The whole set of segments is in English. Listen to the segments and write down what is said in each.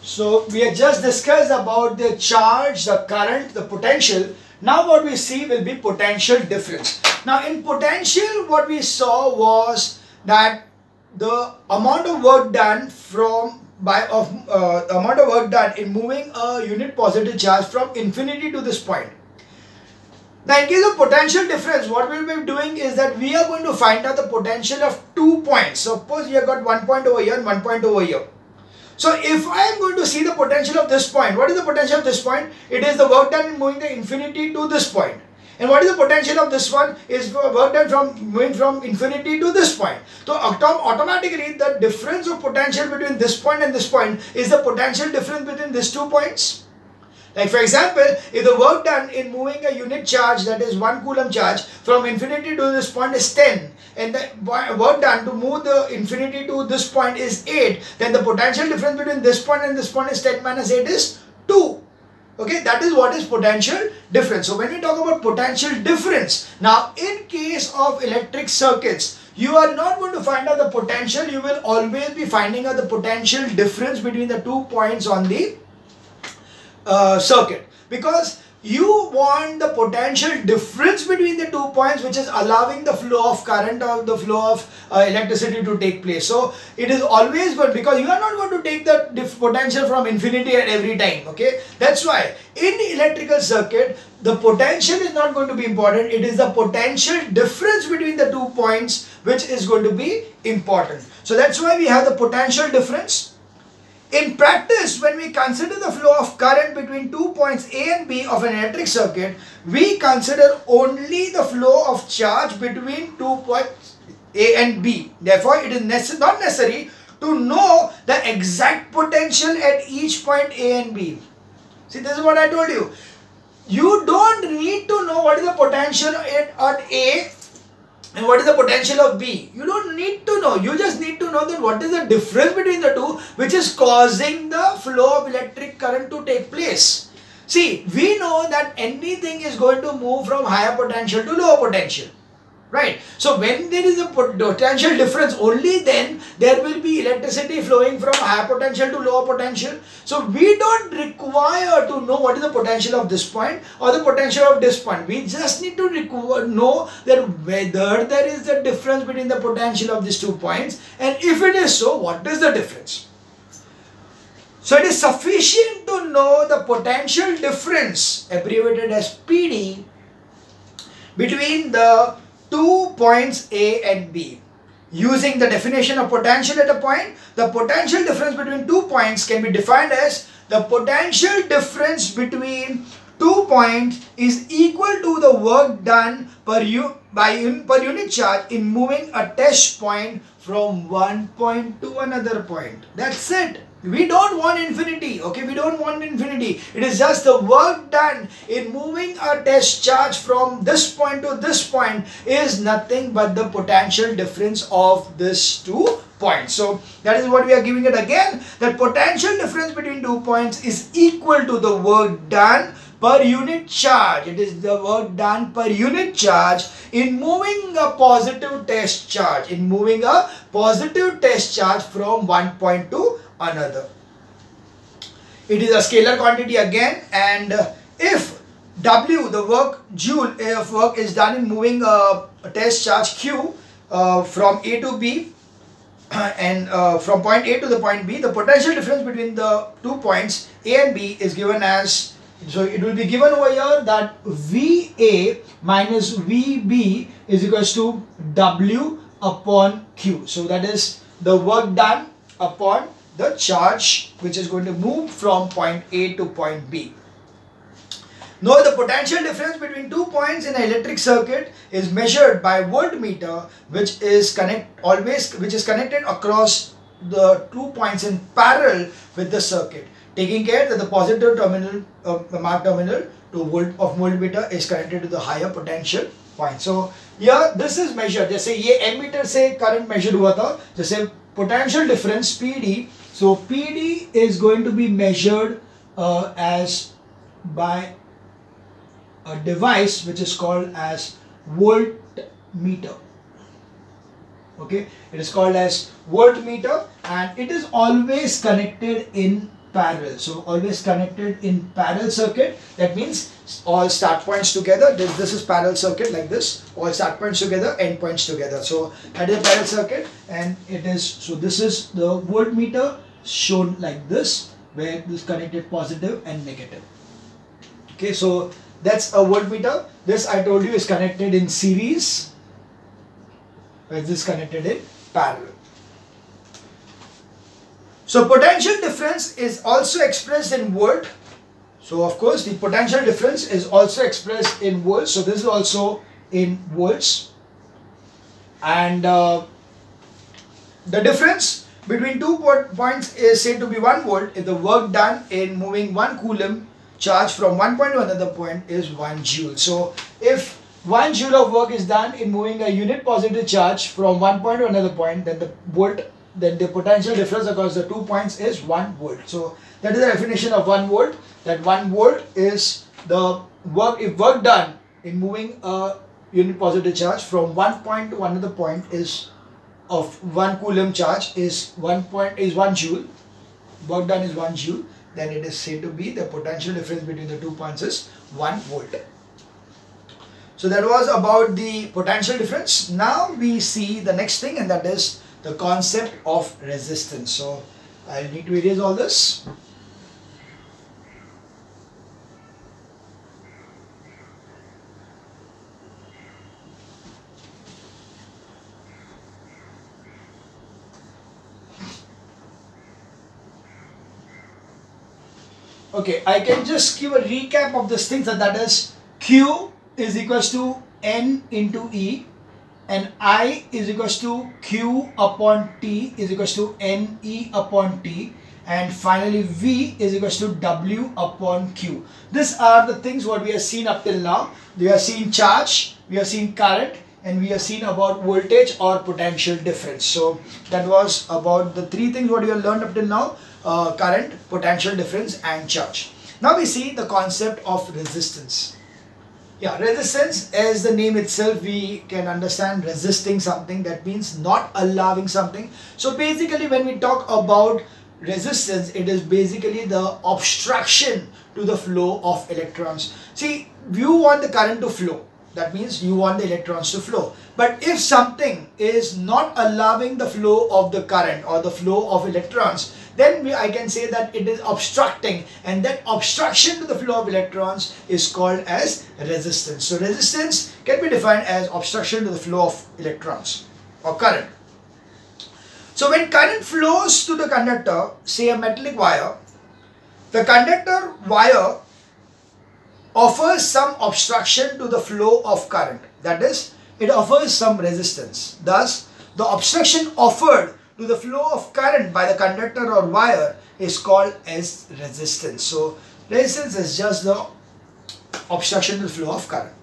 So we have just discussed about the charge, the current, the potential. Now what we see will be potential difference. Now in potential, what we saw was that the amount of work done in moving a unit positive charge from infinity to this point. Now in case of potential difference, what we will be doing is that we are going to find out the potential of 2 points. Suppose you have got 1 point over here and 1 point over here. So if I am going to see the potential of this point, what is the potential of this point? It is the work done in moving the infinity to this point. And what is the potential of this one? Is work done from moving from infinity to this point. So automatically the difference of potential between this point and this point is the potential difference between these 2 points. Like for example, if the work done in moving a unit charge, that is 1 coulomb charge, from infinity to this point is 10, and the work done to move the infinity to this point is 8, then the potential difference between this point and this point is 10 minus 8 is 2. Okay, that is what is potential difference. So when we talk about potential difference, now in case of electric circuits, you are not going to find out the potential, you will always be finding out the potential difference between the 2 points on the circuit, because you want the potential difference between the 2 points, which is allowing the flow of current or the flow of electricity to take place. So it is always good, because you are not going to take the potential from infinity at every time. Okay, that's why in electrical circuit the potential is not going to be important. It is the potential difference between the 2 points which is going to be important. So that's why we have the potential difference. In practice, when we consider the flow of current between 2 points A and B of an electric circuit, we consider only the flow of charge between 2 points A and B. Therefore, it is not necessary to know the exact potential at each point A and B. See, this is what I told you. You don't need to know what is the potential at A and what is the potential of B. You don't need to know. You just need to know that what is the difference between the two which is causing the flow of electric current to take place. See, we know that anything is going to move from higher potential to lower potential. Right? So when there is a potential difference, only then there will be electricity flowing from higher potential to lower potential. So we don't require to know what is the potential of this point or the potential of this point. We just need to know that whether there is a difference between the potential of these 2 points, and if it is so, what is the difference. So it is sufficient to know the potential difference, abbreviated as PD, between the 2 points A and B. Using the definition of potential at a point, the potential difference between 2 points can be defined as the potential difference between 2 points is equal to the work done per unit charge in moving a test point from one point to another point. That's it. We don't want infinity. Okay, we don't want infinity. It is just the work done in moving a test charge from this point to this point is nothing but the potential difference of these 2 points. So that is what we are giving it again. That potential difference between 2 points is equal to the work done per unit charge. It is the work done per unit charge in moving a positive test charge. In moving a positive test charge from one point to another. It is a scalar quantity again, and if W, the work, joule of work is done in moving a test charge Q from A to B and from point A to the point B, the potential difference between the 2 points A and B is given as, so it will be given over here that VA minus VB is equals to W upon Q. So that is the work done upon the charge which is going to move from point A to point B. Now the potential difference between 2 points in an electric circuit is measured by voltmeter, which is connected across the 2 points in parallel with the circuit, taking care that the positive terminal of the marked terminal to voltmeter is connected to the higher potential point. So here this is measured. जैसे ये ammeter से current measure हुआ था, जैसे potential difference PD. So PD is going to be measured as by a device which is called as voltmeter. Okay, it is called as voltmeter, and it is always connected in parallel. So always connected in parallel circuit. That means all start points together. This is parallel circuit like this. All start points together, end points together. So that is a parallel circuit, and it is, so this is the voltmeter shown like this, where this connected positive and negative. Okay, so that's a voltmeter. This I told you is connected in series, where this is connected in parallel. So potential difference is also expressed in volt. So of course the potential difference is also expressed in volts. So this is also in volts. And the difference between 2 points is said to be 1 volt if the work done in moving 1 coulomb charge from one point to another point is 1 joule. So if 1 joule of work is done in moving a unit positive charge from one point to another point, then the potential difference across the 2 points is 1 volt. So that is the definition of 1 volt. That 1 volt is the work, if work done in moving a unit positive charge from one point to another point is of 1 coulomb charge is 1 joule. Work done is 1 joule. Then it is said to be the potential difference between the 2 points is 1 volt. So that was about the potential difference. Now we see the next thing, and that is the concept of resistance. So I need to erase all this. Okay, I can just give a recap of this thing. So that is Q is equals to N into E, and I is equals to Q upon T is equals to NE upon T, and finally V is equals to W upon Q. These are the things what we have seen up till now. We have seen charge, we have seen current, and we have seen about voltage or potential difference. So that was about the 3 things what we have learned up till now: current, potential difference, and charge. Now we see the concept of resistance. Yeah, resistance, as the name itself, we can understand resisting something. That means not allowing something. So basically when we talk about resistance, it is basically the obstruction to the flow of electrons. See, you want the current to flow. That means you want the electrons to flow. But if something is not allowing the flow of the current or the flow of electrons, then I can say that it is obstructing, and that obstruction to the flow of electrons is called as resistance. So resistance can be defined as obstruction to the flow of electrons or current. So when current flows to the conductor, say a metallic wire, the conductor wire offers some obstruction to the flow of current. That is, it offers some resistance. Thus, the obstruction offered to the flow of current by the conductor or wire is called as resistance. So resistance is just the obstruction to the flow of current.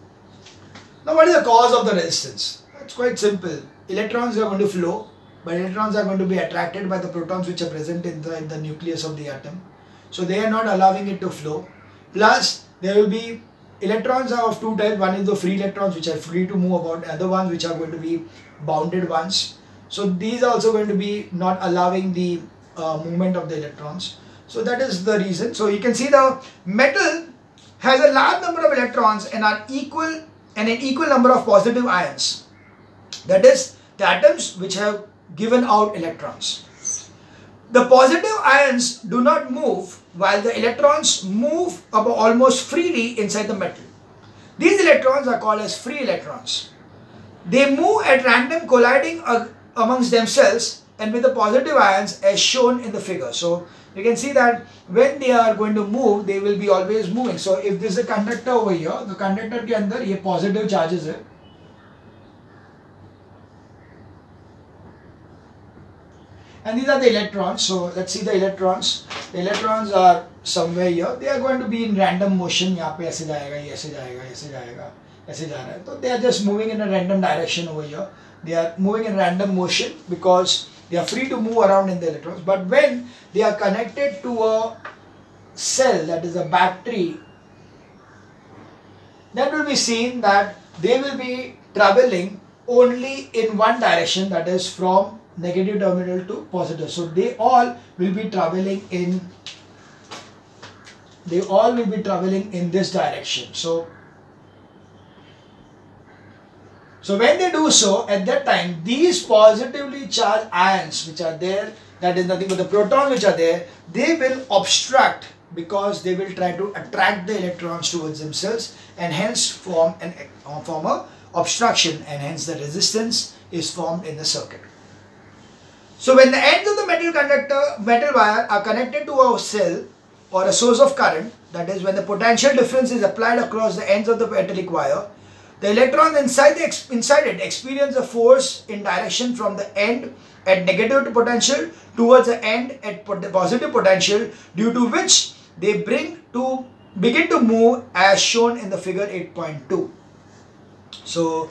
Now what is the cause of the resistance? It's quite simple. Electrons are going to flow, but electrons are going to be attracted by the protons which are present in the nucleus of the atom. So they are not allowing it to flow. Plus there will be electrons are of 2 types. One is the free electrons which are free to move about, other ones which are going to be bounded ones. So these are also going to be not allowing the movement of the electrons. So that is the reason. So you can see the metal has a large number of electrons and an equal number of positive ions. That is the atoms which have given out electrons. The positive ions do not move while the electrons move almost freely inside the metal. These electrons are called as free electrons. They move at random, colliding amongst themselves and with the positive ions as shown in the figure. So you can see that when they are going to move, they will be always moving. So if this is a conductor over here, the conductor ke andar ye positive charges hai. And these are the electrons. So let's see the electrons. The electrons are somewhere here. They are going to be in random motion. यहाँ पे ऐसे जाएगा, ये ऐसे जाएगा, ऐसे जाएगा, ऐसे जा रहा है. So they are just moving in a random direction over here. They are moving in random motion because they are free to move around in the electrons. But when they are connected to a cell, that is a battery, then will be seen that they will be traveling only in one direction, that is from negative terminal to positive. So they all will be traveling in they all will be traveling in this direction. So when they do so, at that time, these positively charged ions which are there, that is nothing but the protons which are there, they will obstruct, because they will try to attract the electrons towards themselves and hence form a obstruction, and hence the resistance is formed in the circuit. So when the ends of the metal wire are connected to a cell or a source of current, that is when the potential difference is applied across the ends of the metallic wire, the electrons inside it experience a force in direction from the end at negative potential towards the end at the positive potential, due to which they begin to move as shown in the figure 8.2. So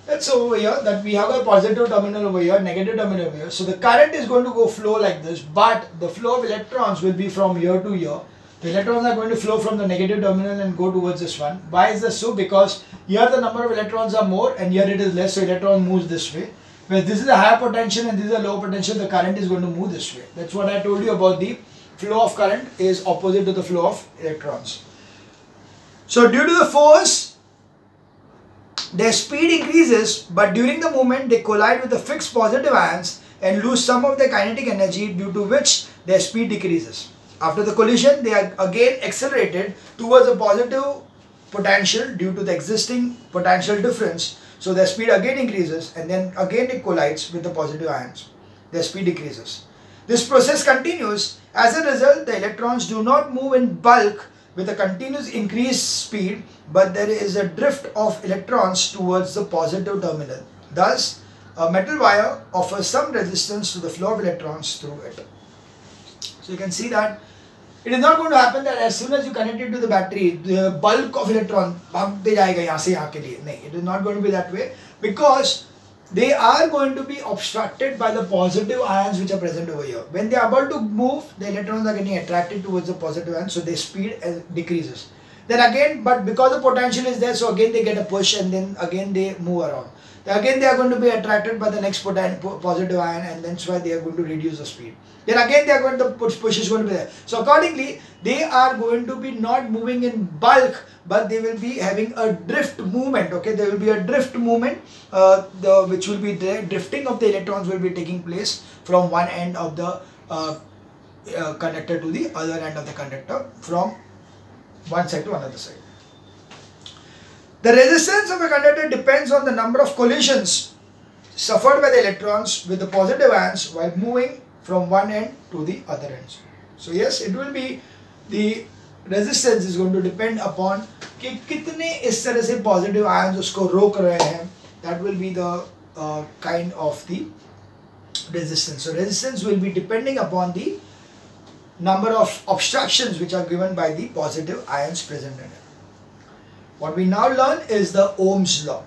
let's say over here that we have a positive terminal over here, negative terminal over here. So the current is going to flow like this, but the flow of electrons will be from here to here. The electrons are going to flow from the negative terminal and go towards this one. Why is this so? Because here the number of electrons are more and here it is less, so electron moves this way. Where this is a higher potential and this is a low potential, the current is going to move this way. That's what I told you about the flow of current is opposite to the flow of electrons. So due to the force, their speed increases, but during the movement they collide with the fixed positive ions and lose some of their kinetic energy, due to which their speed decreases. After the collision, they are again accelerated towards a positive potential due to the existing potential difference. So their speed again increases, and then again it collides with the positive ions. Their speed decreases. This process continues. As a result, the electrons do not move in bulk with a continuous increased speed, but there is a drift of electrons towards the positive terminal. Thus, a metal wire offers some resistance to the flow of electrons through it. So you can see that it is not going to happen that as soon as you connect it to the battery, the bulk of electron भागते जाएगा यहाँ से यहाँ के लिए. नहीं, it is not going to be that way, because they are going to be obstructed by the positive ions which are present over here. When they are about to move, the electrons are getting attracted towards the positive ions, so their speed decreases. Then again, but because the potential is there, so again they get a push and then again they move around. Then again they are going to be attracted by the next positive ion, and that's why they are going to reduce the speed. Then again they are going to push is going to be there. So accordingly, they are going to be not moving in bulk, but they will be having a drift movement. Okay, there will be a drift movement, which will be the drifting of the electrons will be taking place from one end of the conductor to the other end of the conductor, from one side to another side. The resistance of a conductor depends on the number of collisions suffered by the electrons with the positive ions while moving from one end to the other ends. So yes, it will be, the resistance is going to depend upon कि कितने इस तरह से positive ions उसको रोक रहे हैं. That will be the kind of the resistance. So resistance will be depending upon the number of obstructions which are given by the positive ions present in it. What we now learn is the Ohm's law.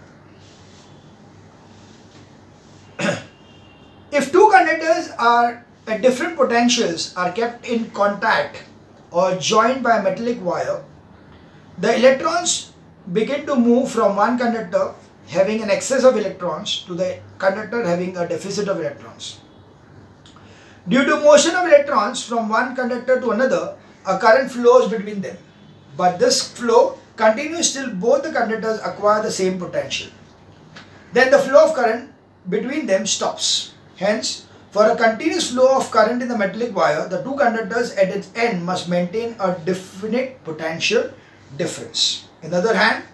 If two conductors are at different potentials are kept in contact or joined by a metallic wire, the electrons begin to move from one conductor having an excess of electrons to the conductor having a deficit of electrons. Due to motion of electrons from one conductor to another, a current flows between them. But this flow continues till both the conductors acquire the same potential. Then the flow of current between them stops. Hence, for a continuous flow of current in the metallic wire, the two conductors at its end must maintain a definite potential difference. On the other hand,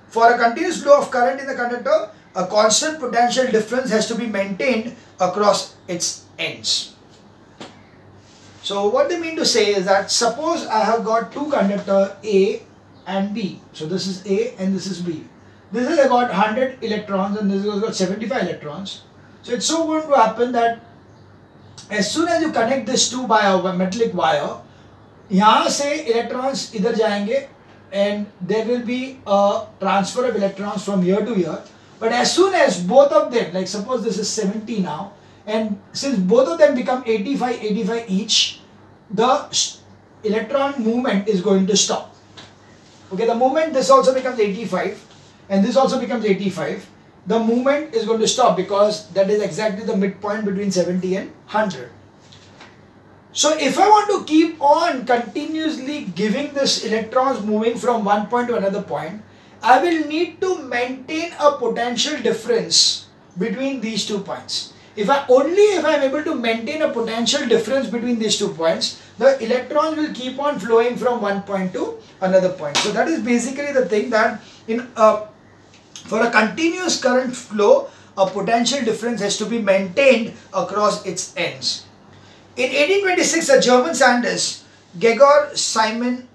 for a continuous flow of current in the conductor, a constant potential difference has to be maintained across its ends. So what they mean to say is that suppose I have got two conductors A and B. So this is A and this is B. This has got 100 electrons and this has got 75 electrons. So it's so going to happen that as soon as you connect this two by a metallic wire, यहाँ से electrons इधर जाएंगे and there will be a transfer of electrons from here to here. But as soon as both of them, like suppose this is 70 now, and since both of them become 85 each, the electron movement is going to stop. Okay, the movement, this also becomes 85 and this also becomes 85. The movement is going to stop because that is exactly the midpoint between 70 and 100. So if I want to keep on continuously giving this electrons moving from one point to another point, I will need to maintain a potential difference between these 2 points. If I am able to maintain a potential difference between these 2 points, the electrons will keep on flowing from one point to another point. So that is basically the thing, that for a continuous current flow, a potential difference has to be maintained across its ends. In 1826, a German scientist, Georg Simon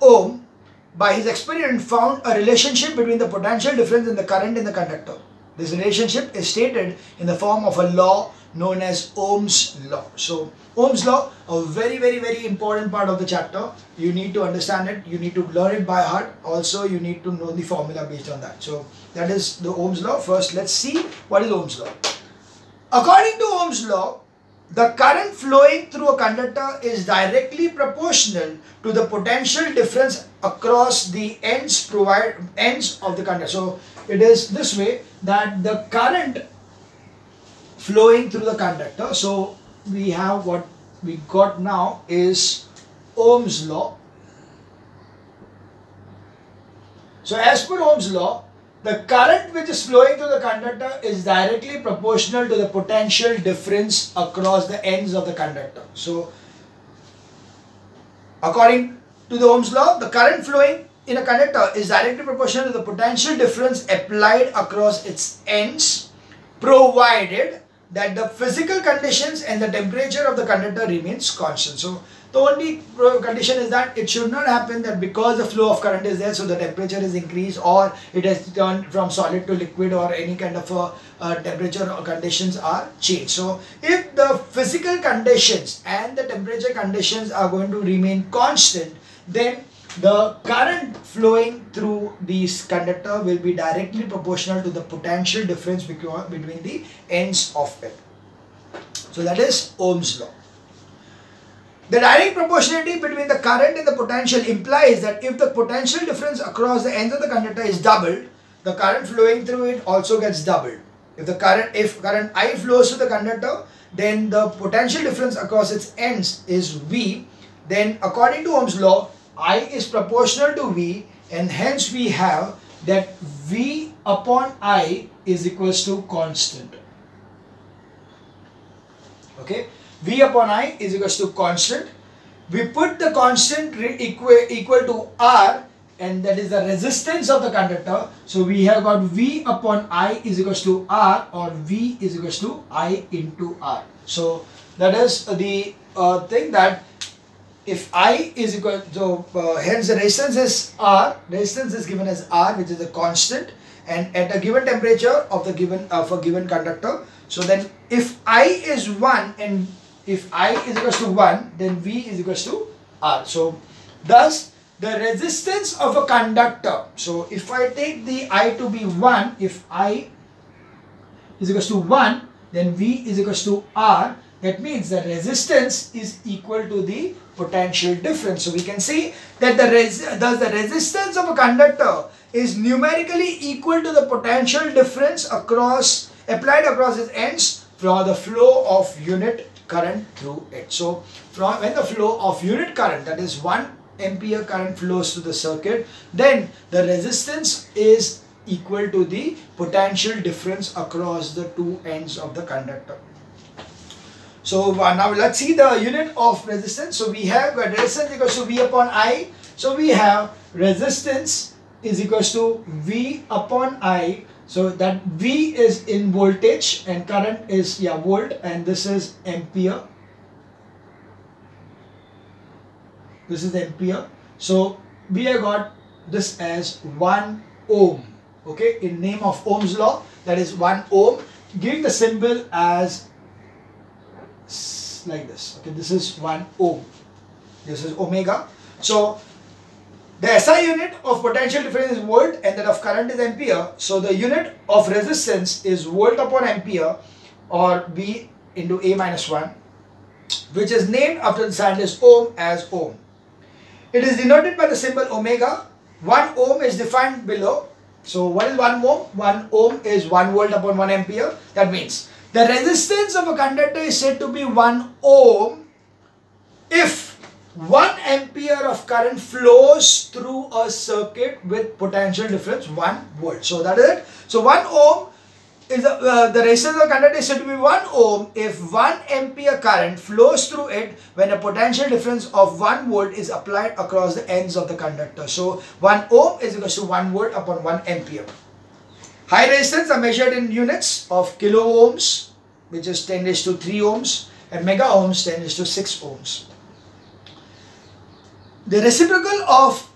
Ohm, by his experiment, found a relationship between the potential difference in the current in the conductor. This relationship is stated in the form of a law known as Ohm's law. So Ohm's law, a very, very, very important part of the chapter. You need to understand it. You need to learn it by heart. Also, you need to know the formula based on that. So that is the Ohm's law. First, let's see what is Ohm's law. According to Ohm's law, the current flowing through a conductor is directly proportional to the potential difference across the ends of the conductor. So it is this way, that the current flowing through the conductor, so we have what we got now is Ohm's law. So as per Ohm's law, the current which is flowing through the conductor is directly proportional to the potential difference across the ends of the conductor. So according to the Ohm's law, the current flowing in a conductor is directly proportional to the potential difference applied across its ends, provided that the physical conditions and the temperature of the conductor remains constant. So the only condition is that it should not happen that because the flow of current is there, so the temperature is increased or it has turned from solid to liquid or any kind of temperature or conditions are changed. So if the physical conditions and the temperature conditions are going to remain constant, then the current flowing through this conductor will be directly proportional to the potential difference between the ends of it. So that is Ohm's law. The direct proportionality between the current and the potential implies that if the potential difference across the ends of the conductor is doubled, the current flowing through it also gets doubled. If current I flows through the conductor, then the potential difference across its ends is V. Then according to Ohm's law, I is proportional to V, and hence we have that V upon I is equals to constant. Okay, V upon I is equals to constant. We put the constant equal to R, and that is the resistance of the conductor. So we have got V upon I is equals to R, or V is equals to I into R. So that is the thing, that if I is equal to, hence the resistance is R, resistance is given as R, which is a constant, and at a given temperature of the given of a given conductor. So then if I is 1 and if I is equals to 1, then V is equals to R. So thus the resistance of a conductor, so if I take the I to be 1, if I is equals to 1, then V is equals to R. That means the resistance is equal to the potential difference. So we can see that thus the resistance of a conductor is numerically equal to the potential difference applied across its ends for the flow of unit current through it. So when the flow of unit current, that is 1 ampere current, flows through the circuit, then the resistance is equal to the potential difference across the two ends of the conductor. So now let's see the unit of resistance. So we have resistance equals to V upon I. So we have resistance is equals to V upon I. So that V is in voltage and current is volt, and this is ampere. This is ampere. So we have got this as 1 ohm. Okay, in name of Ohm's law, that is 1 ohm. Give the symbol as like this. Okay, this is 1 ohm. This is omega. So the SI unit of potential difference is volt, and that of current is ampere. So the unit of resistance is volt upon ampere, or V into A minus 1, which is named after the scientist Ohm as ohm. It is denoted by the symbol omega. 1 ohm is defined below. So what is 1 ohm? 1 ohm is 1 volt upon 1 ampere. That means the resistance of a conductor is said to be 1 ohm 1 ampere of current flows through a circuit with potential difference 1 volt. So that is it. So 1 ohm is the resistance of the conductor is said to be 1 ohm if 1 ampere current flows through it when a potential difference of 1 volt is applied across the ends of the conductor. So 1 ohm is equal to 1 volt upon 1 ampere. High resistance are measured in units of kilo ohms, which is 10 raised to 3 ohms, and mega ohms 10 raised to 6 ohms. The reciprocal of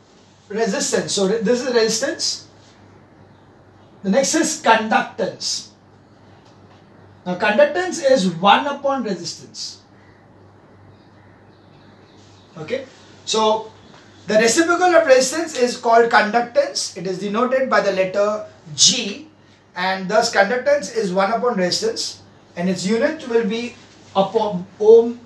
resistance, so this is resistance. The next is conductance. Now conductance is 1 upon resistance. Okay, so the reciprocal of resistance is called conductance. It is denoted by the letter G, and thus conductance is 1 upon resistance, and its unit will be upon ohm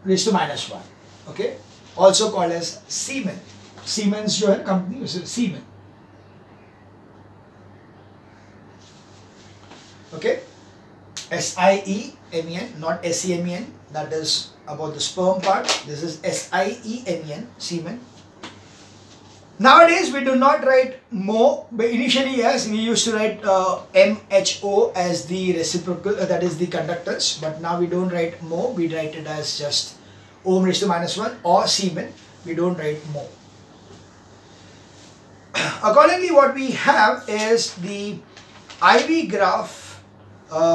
raised to minus 1. Okay, also called as Siemens. Siemens जो है company is Siemens. Okay, S-I-E-M-E-N, not S-E-M-E-N. That is about the sperm part. This is S-I-E-M-E-N, Siemens. Nowadays we do not write mho, but initially yes, we used to write M-H-O as the reciprocal, that is the conductance, but now we don't write mho, we write it as just ohm raised to minus 1 or Siemens, we don't write mho. Accordingly, what we have is the IV graph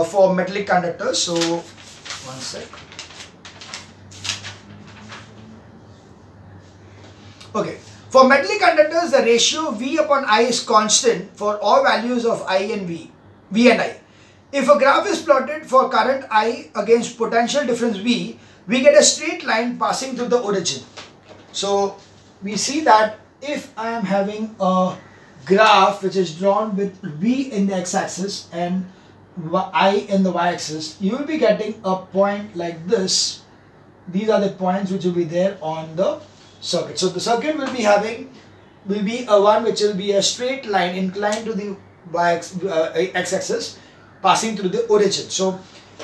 for metallic conductors. So, one sec. Okay. For metallic conductors, the ratio V upon I is constant for all values of I and V and I. If a graph is plotted for current I against potential difference V, we get a straight line passing through the origin. So, we see that if I am having a graph which is drawn with V in the x-axis and I in the y-axis, you will be getting a point like this. These are the points which will be there on the circuit. So the circuit will be a one which will be a straight line inclined to the x-axis passing through the origin. So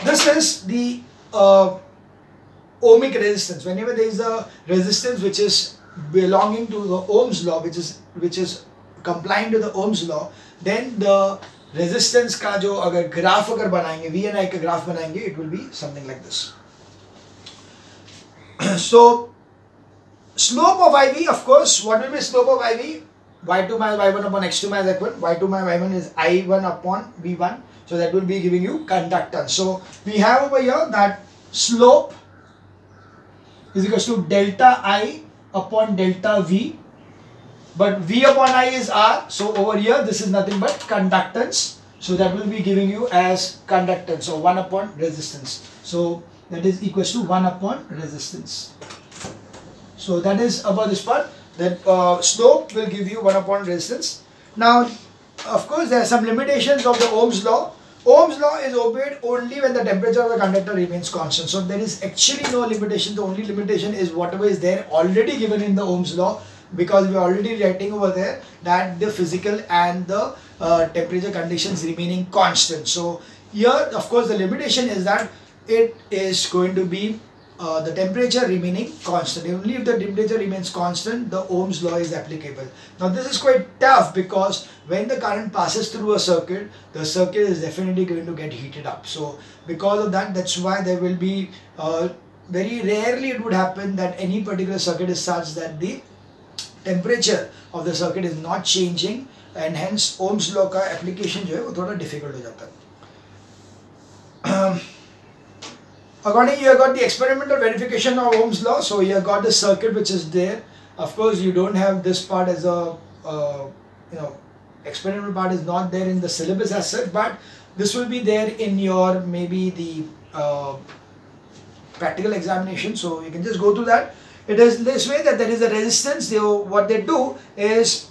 this is the ohmic resistance. Whenever there is a resistance which is belonging to the Ohm's law, which is complying to the Ohm's law, then the resistance का जो अगर graph अगर बनाएंगे, V and I का graph बनाएंगे, it will be something like this. So slope of IV, of course, what will be slope of IV? Y2 minus Y1 upon X2 minus X1. Y2 minus Y1 is I1 upon V1. So that will be giving you conductance. So we have over here that slope is equal to delta I upon delta V. But V upon I is R. So over here this is nothing but conductance. So that will be giving you as conductance. So 1 upon resistance. So that is equal to 1 upon resistance. So that is about this part. That slope will give you 1 upon resistance. Now, of course, there are some limitations of the Ohm's law. Ohm's law is obeyed only when the temperature of the conductor remains constant. So there is actually no limitation. The only limitation is whatever is there already given in the Ohm's law, because we are already writing over there that the physical and the temperature conditions remaining constant. So here, of course, the limitation is that it is going to be the temperature remaining constant. Only if the temperature remains constant, the Ohm's law is applicable. Now this is quite tough because when the current passes through a circuit, the circuit is definitely going to get heated up. So because of that, that's why there will be very rarely it would happen that any particular circuit is such that the temperature of the circuit is not changing, and hence Ohm's law का application जो है वो थोड़ा difficult हो जाता है. Accordingly, you have got the experimental verification of Ohm's law. So you have got the circuit which is there. Of course, you don't have this part as a experimental part is not there in the syllabus as such, but this will be there in your maybe the practical examination. So you can just go through that. It is this way that there is a resistance. What they do is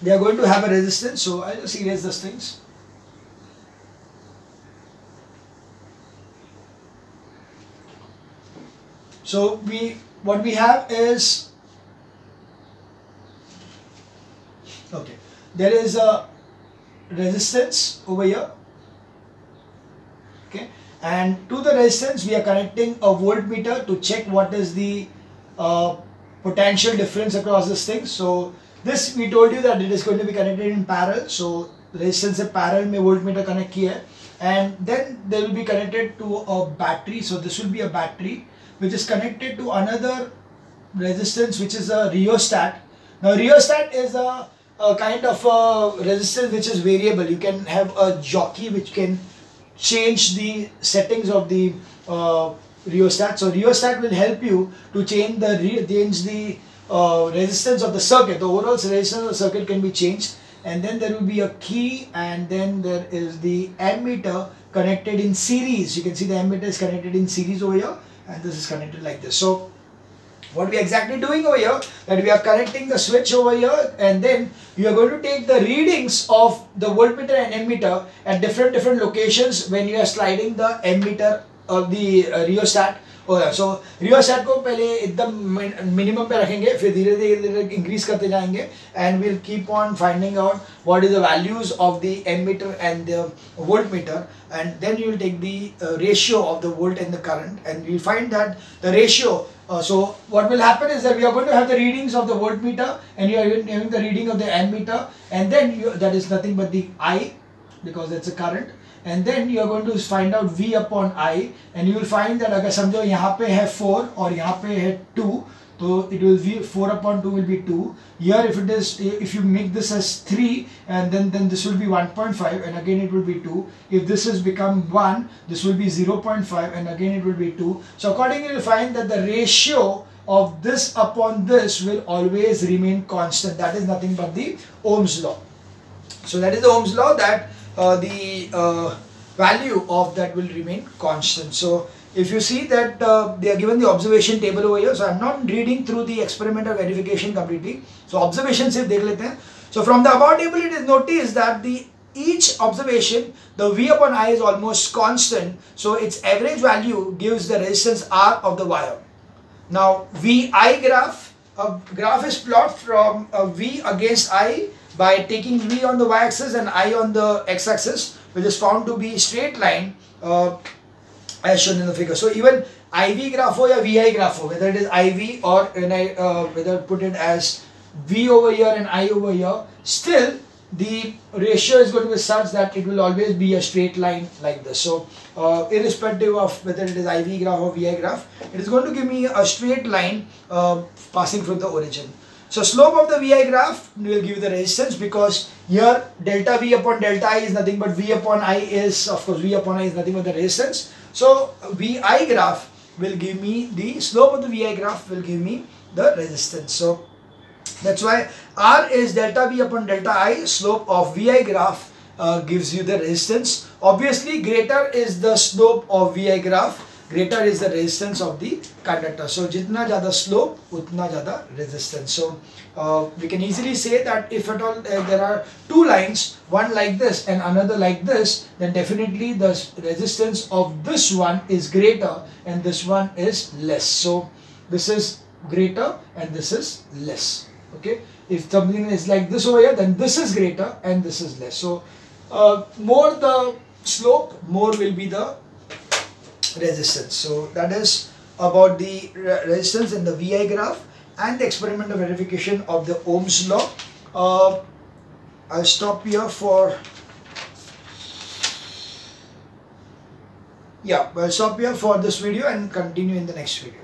they are going to have a resistance. So I'll just erase these things. So what we have is, okay, there is a resistance over here, okay, and to the resistance we are connecting a voltmeter to check what is the potential difference across this thing. So this we told you that it is going to be connected in parallel. So resistance से parallel में voltmeter connect किया है, and then they will be connected to a battery. So this will be a battery which is connected to another resistance which is a rheostat. Now rheostat is a kind of a resistance which is variable. You can have a jockey which can change the settings of the rheostat. So rheostat will help you to change the resistance of the circuit. The overall resistance of the circuit can be changed, and then there will be a key, and then there is the ammeter connected in series. You can see the ammeter is connected in series over here, and this is connected like this. So what we are exactly doing over here, that we are connecting the switch over here, and then you are going to take the readings of the voltmeter and ammeter at different locations when you are sliding the ammeter of the rheostat. So rheostat को पहले एकदम minimum पे रखेंगे, फिर धीरे धीरे increase करते जाएंगे, and we'll keep on finding out what is the values of the ammeter and the voltmeter, and then you will take the ratio of the volt and the current, and you'll find that the ratio. So what will happen is that we are going to have the readings of the voltmeter, and you are having the reading of the ammeter, and then that is nothing but the I, because that's a current. And then you are going to find out V upon I, and you will find that अगर समझो यहाँ पे है 4 और यहाँ पे है 2, तो it will be 4 upon 2 will be 2. Here if you make this as 3, and then this will be 1.5, and again it will be 2. If this has become 1, this will be 0.5, and again it will be 2. So accordingly you will find that the ratio of this upon this will always remain constant. That is nothing but the Ohm's law. So that is the Ohm's law, that the value of that will remain constant. So if you see that they are given the observation table over here, so I am not reading through the experimental verification completely. So observation सिर्फ देख लेते हैं. So from the above table it is noticed that each observation, the V upon I is almost constant. So its average value gives the resistance R of the wire. Now VI graph, a graph is plotted from V against I by taking V on the y-axis and I on the x-axis, which is found to be straight line as shown in the figure. So even IV graph ho ya VI graph ho, whether it is IV or whether put it as V over here and I over here, still the ratio is going to be such that it will always be a straight line like this. So irrespective of whether it is IV graph or VI graph, it is going to give me a straight line passing from the origin. So slope of the VI graph will give you the resistance, because here delta V upon delta I is nothing but V upon I is, of course V upon I is nothing but the resistance. So VI graph will give me the slope of the VI graph will give me the resistance. So that's why R is delta V upon delta I, slope of VI graph gives you the resistance. Obviously greater is the slope of VI graph, greater is the resistance of the conductor. So jitna jada slope, utna jada resistance. So we can easily say that if at all there are two lines, one like this and another like this, then definitely the resistance of this one is greater and this one is less. So this is greater and this is less. Okay, if something is like this over here, then this is greater and this is less. So more the slope, more will be the resistance. So that is about the resistance in the VI graph and the experimental verification of the Ohm's law. I'll stop here for I'll stop here for this video and continue in the next video.